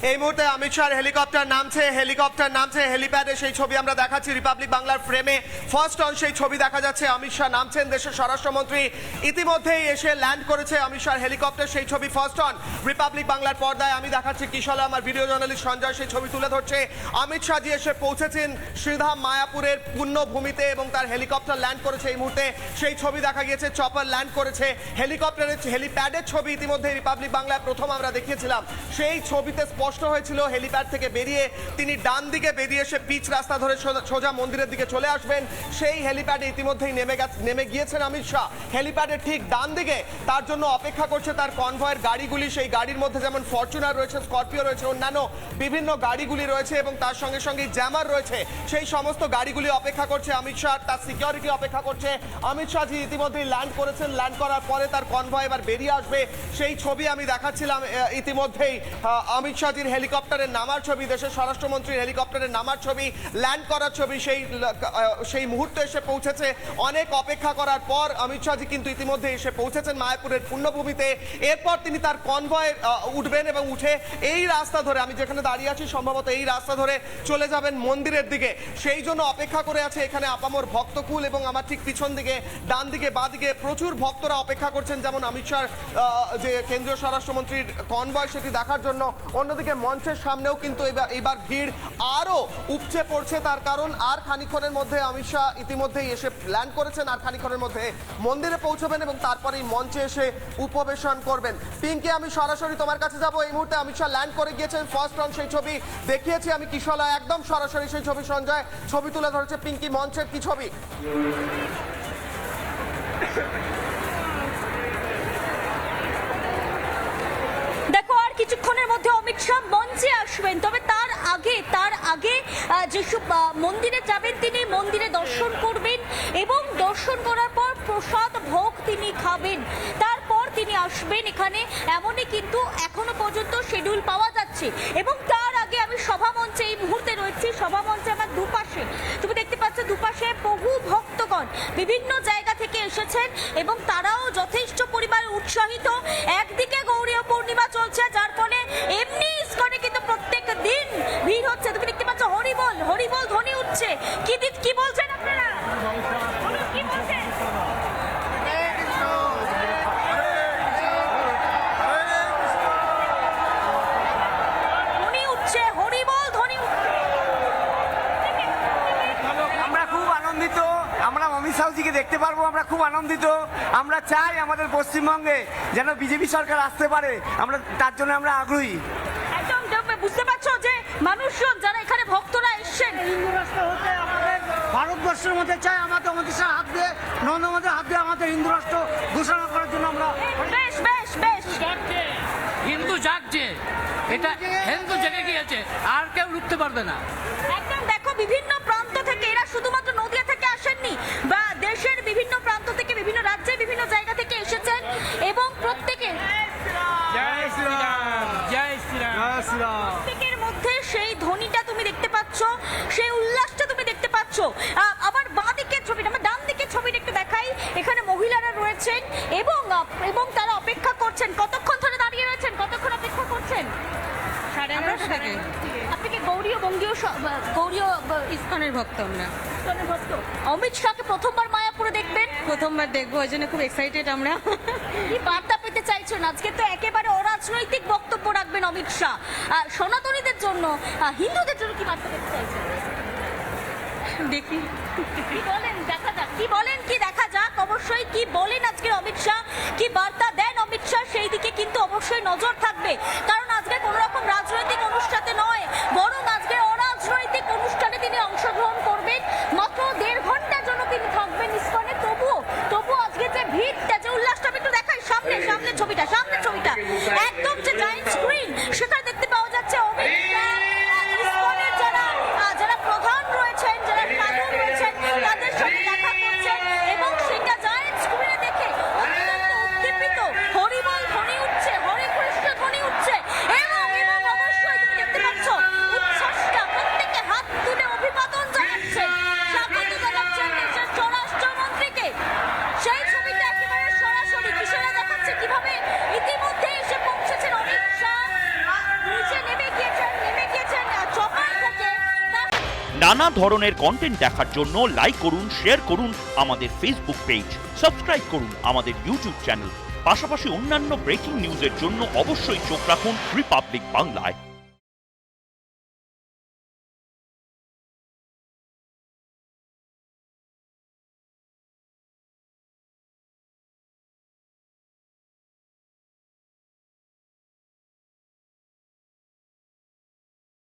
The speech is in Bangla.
এই মুহূর্তে অমিত শাহর হেলিকপ্টার নামছে হেলিপ্যাডে, সেই ছবি আমরা দেখাচ্ছি রিপাবলিক বাংলার ফ্রেমে। ফার্স্ট অন সেই ছবি দেখা যাচ্ছে, অমিত শাহ নামছেন। দেশের স্বরাষ্ট্রমন্ত্রী ইতিমধ্যেই এসে ল্যান্ড করেছে অমিত শাহর হেলিকপ্টার, সেই ছবি ফার্স্ট অন রিপাবলিক বাংলার পর্দায় আমি দেখাচ্ছি। কিশলা আমার ভিডিও জার্নালিস্ট সঞ্জয় সেই ছবি তুলে ধরছে। অমিত শাহজি এসে পৌঁছেছেন শ্রীধাম মায়াপুরের পুণ্যভূমিতে এবং তার হেলিকপ্টার ল্যান্ড করেছে এই মুহূর্তে, সেই ছবি দেখা গিয়েছে। চপার ল্যান্ড করেছে, হেলিকপ্টারের হেলিপ্যাডের ছবি ইতিমধ্যে রিপাবলিক বাংলায় প্রথম আমরা দেখিয়েছিলাম। সেই ছবিতে স্পষ্ট হয়েছিল হেলিপ্যাড থেকে বেরিয়ে তিনি ডান দিকে বেরিয়ে এসে পিচ রাস্তা ধরে সোজা মন্দিরের দিকে চলে আসবেন। সেই হেলিপ্যাডে ইতিমধ্যেই নেমে গিয়েছেন অমিত শাহ। হেলিপ্যাডের ঠিক ডান দিকে তার জন্য অপেক্ষা করছে তার কনভয়ের গাড়িগুলি। সেই গাড়ির মধ্যে যেমন ফরচুনার রয়েছে, স্করপিও রয়েছে, অন্যান্য বিভিন্ন গাড়িগুলি রয়েছে এবং তার সঙ্গে সঙ্গে জ্যামার রয়েছে। সেই সমস্ত গাড়িগুলি অপেক্ষা করছে অমিত শাহ, তার সিকিউরিটি অপেক্ষা করছে। অমিত শাহজি ইতিমধ্যেই ল্যান্ড করেছেন, ল্যান্ড করার পরে তার কনভয় এবার বেরিয়ে আসবে। সেই ছবি আমি দেখাচ্ছিলাম ইতিমধ্যেই অমিত শাহজির হেলিকপ্টারের নামার ছবি, দেশের স্বরাষ্ট্রমন্ত্রীর হেলিকপ্টারের নামার ছবি, ল্যান্ড করার ছবি। সেই মুহূর্তে এসে পৌঁছেছে। অনেক অপেক্ষা করার পর অমিত শাহজি কিন্তু ইতিমধ্যে এসে পৌঁছেছেন মায়াপুরের পুণ্যভূমিতে। এরপর তিনি তার কনভয় উঠবেন এবং উঠে এই রাস্তা ধরে, আমি যেখানে দাঁড়িয়ে আছি সম্ভবত এই রাস্তা ধরে চলে যাবেন মন্দিরের দিকে। সেই জন্য অপেক্ষা করে আছে এখানে আপামর ভক্তকুল এবং আমার ঠিক পিছন দিকে ডান দিকে বাঁ দিকে প্রচুর ভক্তরা অপেক্ষা করছেন, যেমন অমিত শাহ যে কেন্দ্রীয় স্বরাষ্ট্রমন্ত্রীর কনভয় সেটি দেখার জন্য। অন্যদিকে মঞ্চের সামনেও কিন্তু এবার ভিড় আরো উপচে পড়ছে, তার কারণ আর খানিক্ষণের মধ্যে অমিত শাহ ইতিমধ্যেই এসে ল্যান্ড করেছেন, আর খানিক্ষণের মধ্যে মন্দিরে পৌঁছবেন এবং তারপরেই মঞ্চে এসে উপবেশন করবেন। পিঙ্কি, আমি সরাসরি তোমার কাছে যাব। এই মুহূর্তে অমিত শাহ ল্যান্ড করে গিয়েছেন, ফার্স্ট রাউন্ড সেই ছবি দেখিয়েছি আমি কিশলা, একদম সরাসরি সেই ছবি সঞ্জয় ছবি তুলে ধরেছে। পিঙ্কি, মঞ্চের কি ছবি? দেখো, আর কিছুক্ষণের মধ্যে অমিত শাহ মঞ্চে আসবেন, তবে তার আগে যেসব মন্দিরে যাবেন তিনি মন্দিরে দর্শন করবেন এবং দর্শন করার পর প্রসাদ ভোগ তিনি খাবেন, তারপর তিনি আসবেন এখানে। এমনই কিন্তু এখনো পর্যন্ত শিডিউল পাওয়া যাচ্ছে। এবং তার আগে আমি সভামঞ্চে এই মুহূর্তে রয়েছি, সভামঞ্চে আমার দুপাশে তুমি দেখতে পাচ্ছ, দুপাশে বহু ভক্তগণ বিভিন্ন জায়গা থেকে এসেছেন এবং তারাও যথেষ্ট পরিমাণে উৎসাহিত। একদিকে গৌরী পূর্ণিমা চলছে, যার ফলে এমনি ইসকনে কিন্তু প্রত্যেক দিন ভিড় হচ্ছে। তুমি দেখতে পাচ্ছ হরিবল হরিবল ধ্বনি উঠছে। কি বলছেন আপনারা? কি বলছেন? ধ্বনি উঠছে, হরিবল ধ্বনি উঠছে। আমরা খুব আনন্দিত, আমরা অমিত শাহজিকে দেখতে পারবো, আমরা খুব আনন্দিত। আমরা চাই আমাদের পশ্চিমবঙ্গে যেন বিজেপি সরকার আসতে পারে, আমরা তার জন্য আমরা আগ্রহী। একদম বুঝতে পারছো যে মানুষজন যারা এখানে ভক্তরা এসছেন, হিন্দু রাষ্ট্র হতে আমাদের ভারতবর্ষের মধ্যে চাই, আমাদের অমিত শাহ হাত দিয়ে, নরেন্দ্র মোদীর হাত দিয়ে আমাদের হিন্দু রাষ্ট্র ঘোষণা করার জন্য আমরা বেশ বেশ বেশ হিন্দু জাগছে, এটা হিন্দু জেগে গিয়েছে, আর কেউ রুখতে পারবে না। একদম দেখো, বিভিন্ন প্রান্ত থেকে, এরা শুধুমাত্র নদিয়া থেকে আসেননি, বা দেশের বিভিন্ন প্রান্ত থেকে, বিভিন্ন রাজ্যে বিভিন্ন জায়গা থেকে এসেছেন এবং প্রত্যেকের জয় শ্রীরাম, জয় শ্রীরাম। প্রত্যেকের মধ্যে সেই ধ্বনিটা তুমি দেখতে পাচ্ছ, সেই উল্লাসটা তুমি দেখতে পাচ্ছ। আমার বাঁ দিকের ছবিটা, আমার ডান দিকের ছবিটা একটু দেখাই। এখানে মহিলারা রয়েছেন এবং তারা অপেক্ষা করছেন। কতক্ষণ ধরে দাঁড়িয়ে রয়েছেন? কতক্ষণ অপেক্ষা করছেন? আপনি কি গৌরীয় ইসকনের ভক্ত আমরা। ইসকনের ভক্ত? অমিত শাহকে প্রথমবার মায়াপুরে দেখবেন? প্রথমবার দেখবো, ওই জন্য খুব এক্সাইটেড আমরা। কি বার্তা পেতে চাইছেন? আজকে তো একেবারে অরাজনৈতিক বক্তব্য রাখবেন অমিত শাহ। সনাতনীদের জন্য, হিন্দুদের জন্য কি বার্তা পেতে চাইছেন? দেখি কি বলেন, দেখা যাক। কি দেখা যাক। অবশ্যই কি বলেন আজকে অমিত শাহ, কি বার্তা দেন অমিত শাহ, সেই দিকে কিন্তু অবশ্যই নজর থাকবে। কারণ আজকে কোনো রকম রাজনৈতিক অনুষ্ঠানে নয়, বরং আজকে অরাজনৈতিক অনুষ্ঠানে তিনি অংশগ্রহণ করবেন। মাত্র 1.5 ঘন্টার জন্য তিনি থাকবেন ইসকনে। তবুও আজকে যে ভিড়টা, যে উল্লাসটা, আমি একটু দেখাই সামনের ছবিটা একদম যে জায়ান্ট স্ক্রিন, সেখানে দেখতে পাওয়া যাচ্ছে অমিত শাহ, ইসকনের যারা প্রধান রয়েছেন, যারা সাধু রয়েছেন, তাদের সঙ্গে দেখা করছেন এবং সেটা জায়ান্ট স্ক্রিনে দেখে অত্যন্ত উদ্দীপিত। হরিবল ধ্বনি উঠছে, হরে কৃষ্ণ ধ্বনি উঠছে নানা ধরনের কন্টেন্ট দেখার জন্য লাইক করুন, শেয়ার করুন আমাদের ফেসবুক পেজ, সাবস্ক্রাইব করুন আমাদের ইউটিউব চ্যানেল। পাশাপাশি অন্যান্য ব্রেকিং নিউজের জন্য অবশ্যই চোখ রাখুন রিপাবলিক বাংলায়।